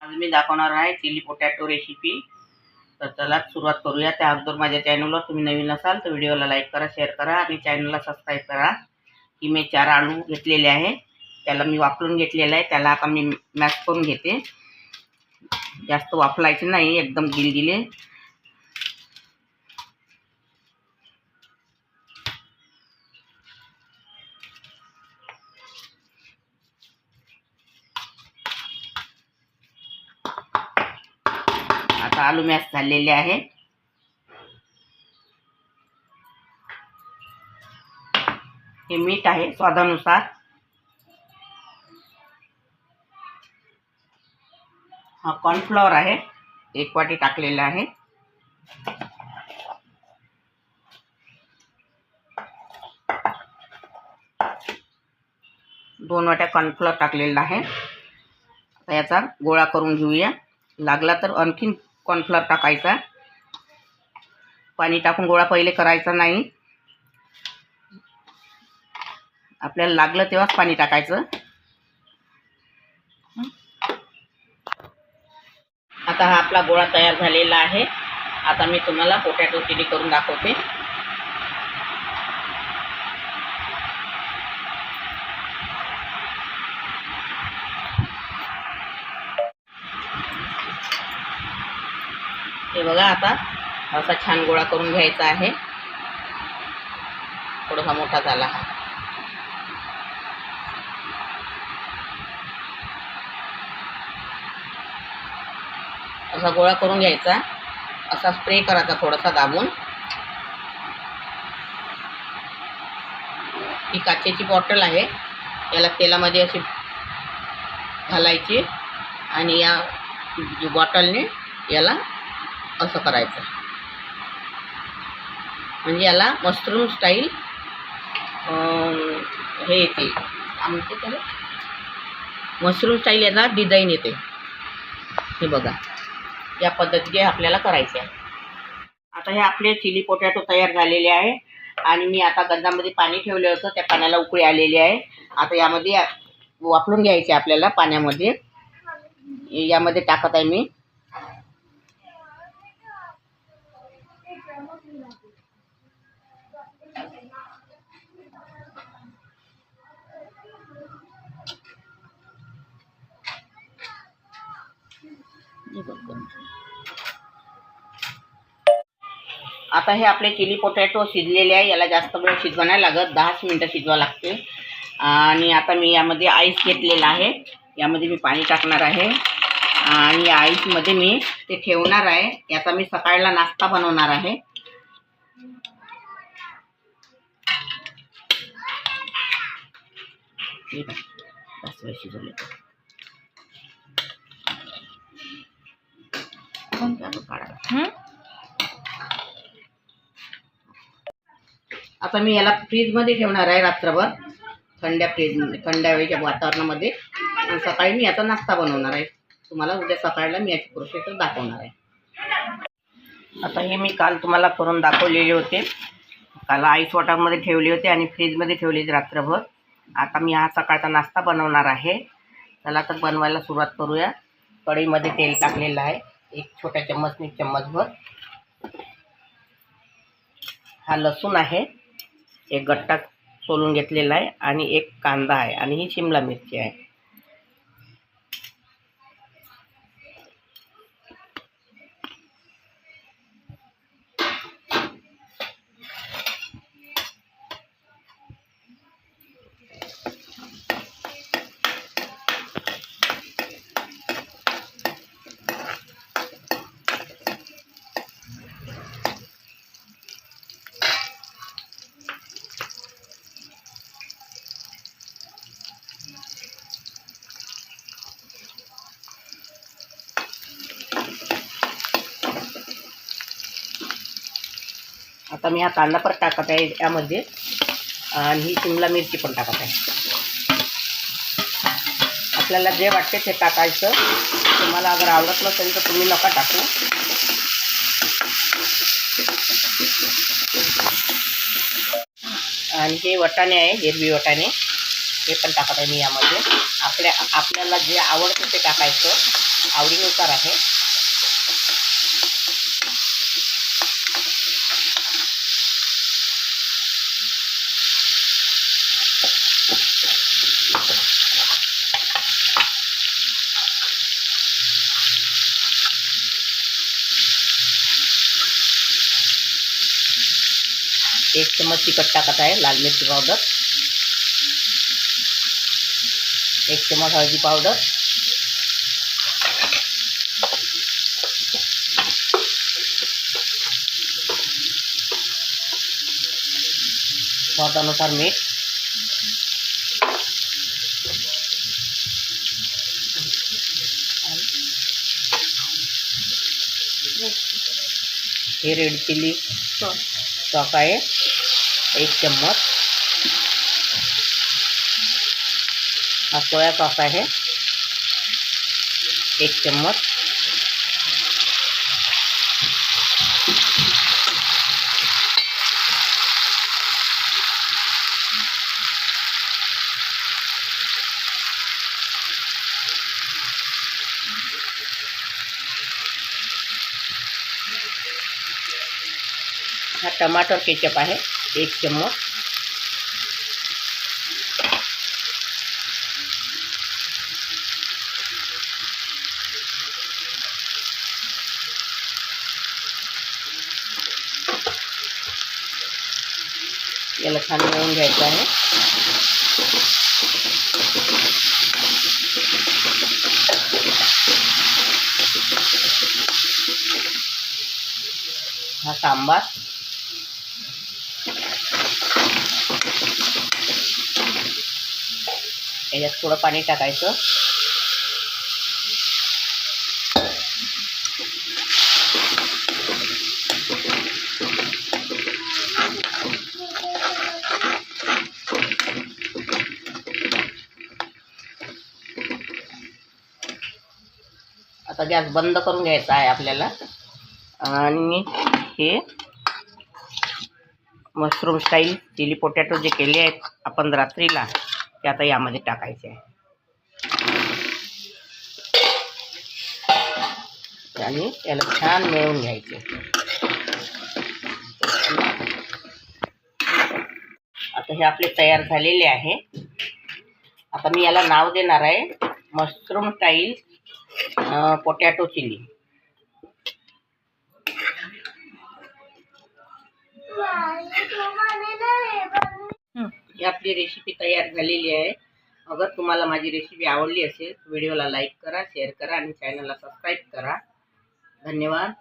आज मी दाखवणार आहे चिली पोटॅटो रेसिपी। तर चला सुरुवात करूया। त्या अगोदर माझ्या चॅनलवर तुम्ही नवीन असाल तर व्हिडिओला लाईक करा, शेअर करा आणि चॅनलला सबस्क्राईब करा। की मी 4 आलू घेतलेले आहे, त्याला मी वाफळून घेतलेला आहे। त्याला आता मी मॅश करून घेते। जास्त वाफलायचे नाही, एकदम गिलगिले। आता आलू मॅश झालेले आहे। हे मीठ आहे स्वादानुसार। हा कॉर्नफ्लॉवर आहे, 1 वाटी टाकलेला आहे। दोन वाट्या कॉर्नफ्लॉवर टाकलेला आहे। आता याचा गोळा करून घेऊया। लागला तर आणखीन कॉर्नफ्लॉवर टाकायचा। पाणी टाकून गोळा पहिले करायचा नाही, आपल्याला लागलं तेव्हाच पाणी टाकायचं। आता हा आपला गोळा तयार झालेला आहे। आता मी तुम्हाला पोटॅटो चिली करून दाखवते। हे बघा, आता असा छान गोळा करून घ्यायचा आहे। थोडासा मोठा झाला हा। असा गोळा करून घ्यायचा, असा स्प्रे करायचा थोडासा दाबून। ही काचेची बॉटल आहे, याला तेलामध्ये अशी घालायची आणि या बॉटलने याला असं करायचं, म्हणजे याला मशरूम स्टाईल हे येते, आमचे त्याला मशरूम स्टाईल याचा डिझाईन येते। हे बघा, या पद्धतीने आपल्याला करायचे आहे। आता हे आपले चिली पोटॅटो तयार झालेले आहे आणि मी आता गंजामध्ये पाणी ठेवले होतं, त्या पाण्याला उकळी आलेली आहे। आता यामध्ये वाफळून घ्यायचे आपल्याला पाण्यामध्ये। यामध्ये टाकत आहे मी। आता हे आपले चिली पोटॅटो शिजलेले आहे। याला जास्त वेळ शिजवा नाही लागत, 10 मिनिटं शिजवा लागते। आणि आता मी यामध्ये आईस घेतलेला आहे, यामध्ये मी पाणी टाकणार आहे आणि या आईसमध्ये मी ते ठेवणार आहे। याचा मी सकाळला नाश्ता बनवणार आहे। आता मी याला फ्रीजमध्ये ठेवणार आहे रात्रभर, थंड हवेच्या वातावरणामध्ये। आणि सकाळी मी याचा नाश्ता बनवणार आहे। तुम्हाला उद्या सकाळला मी याची प्रोसेस दाखवणार आहे। आता हे मी काल तुम्हाला करून दाखवलेले होते। काल आईस वॉटरमध्ये ठेवले होते आणि फ्रीजमध्ये ठेवले रात्रभर। आता मी हा सकाळचा नाश्ता बनवणार आहे। चला तर बनवायला सुरुवात करूया। कढईमध्ये तेल टाकलेलं आहे, 1 छोटा चम्मचने चम्मचभर। हा लसूण आहे, 1 गट्टा सोलून घेतलेला आहे आणि 1 कांदा आहे आणि ही शिमला मिरची आहे। आता मी हा कांदा परत टाकत आहे यामध्ये आणि ही शिमला मिरची पण टाकत आहे। आपल्याला जे वाटते ते टाकायचं। तुम्हाला अगर आवडत नसेल तर तुम्ही नका टाकू। आणि हे वाटाणे आहे, हिरवी वाटाणे, हे पण टाकत आहे मी यामध्ये। आपल्याला जे आवडतं ते टाकायचं। आवडीनुसार आहे. एक चम्मच तिखट टाकत आहे, लाल मिरची पावडर, 1 चम्मच हळदी पावडर, स्वादानुसार मीठ, हे रेड चिली सॉस आहे 1 चम्मच, हा सोया सॉस आहे 1 चम्मच, हा टमाटर केचप आहे 1 चम्मच, याला छान मिळवून घ्यायचं आहे. हा सांबार, याच्यात थोडं पाणी टाकायचं. आता गॅस बंद करून घ्यायचा आहे आपल्याला आणि हे मशरूम स्टाईल चिली पोटॅटो जे केले आहेत आपण रात्रीला ते आता यामध्ये टाकायचे आहे आणि याला छान मिळवून घ्यायचे. आता हे आपले तयार झालेले आहे. आता मी याला नाव देणार आहे मशरूम स्टाईल पोटॅटो चिली. ही आपली रेसिपी तयार झालेली आहे. अगर तुम्हाला माझी रेसिपी आवडली असेल व्हिडिओला लाईक करा, शेअर करा आणि चॅनलला सबस्क्राईब करा. धन्यवाद.